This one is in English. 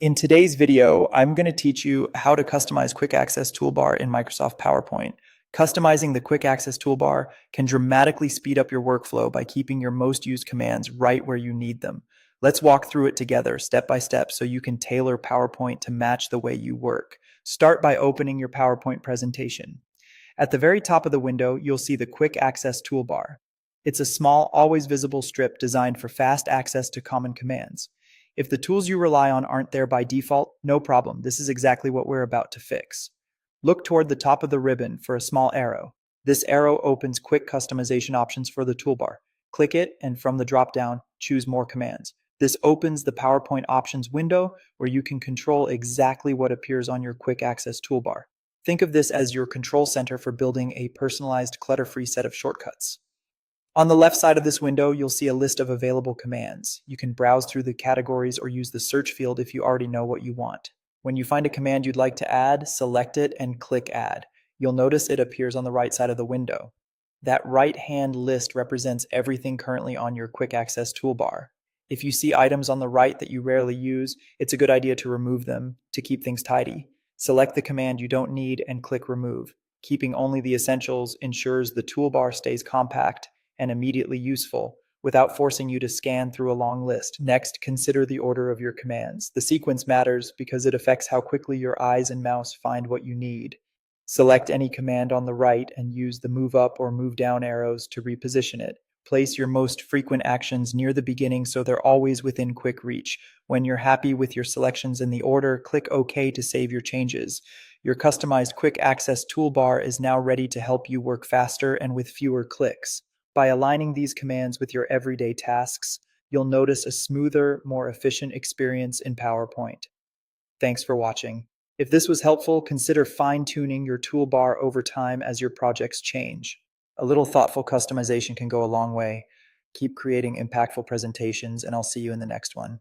In today's video, I'm going to teach you how to customize Quick Access Toolbar in Microsoft PowerPoint. Customizing the Quick Access Toolbar can dramatically speed up your workflow by keeping your most used commands right where you need them. Let's walk through it together step by step so you can tailor PowerPoint to match the way you work. Start by opening your PowerPoint presentation. At the very top of the window, you'll see the Quick Access Toolbar. It's a small, always visible strip designed for fast access to common commands. If the tools you rely on aren't there by default, no problem. This is exactly what we're about to fix. Look toward the top of the ribbon for a small arrow. This arrow opens quick customization options for the toolbar. Click it, and from the drop-down, choose More Commands. This opens the PowerPoint Options window where you can control exactly what appears on your Quick Access Toolbar. Think of this as your control center for building a personalized, clutter-free set of shortcuts. On the left side of this window, you'll see a list of available commands. You can browse through the categories or use the search field if you already know what you want. When you find a command you'd like to add, select it and click Add. You'll notice it appears on the right side of the window. That right-hand list represents everything currently on your Quick Access toolbar. If you see items on the right that you rarely use, it's a good idea to remove them to keep things tidy. Select the command you don't need and click Remove. Keeping only the essentials ensures the toolbar stays compact and immediately useful without forcing you to scan through a long list. Next, consider the order of your commands. The sequence matters because it affects how quickly your eyes and mouse find what you need. Select any command on the right and use the move up or move down arrows to reposition it. Place your most frequent actions near the beginning so they're always within quick reach. When you're happy with your selections in the order, click OK to save your changes. Your customized Quick Access toolbar is now ready to help you work faster and with fewer clicks. By aligning these commands with your everyday tasks, you'll notice a smoother, more efficient experience in PowerPoint. Thanks for watching. If this was helpful, consider fine-tuning your toolbar over time as your projects change. A little thoughtful customization can go a long way. Keep creating impactful presentations, and I'll see you in the next one.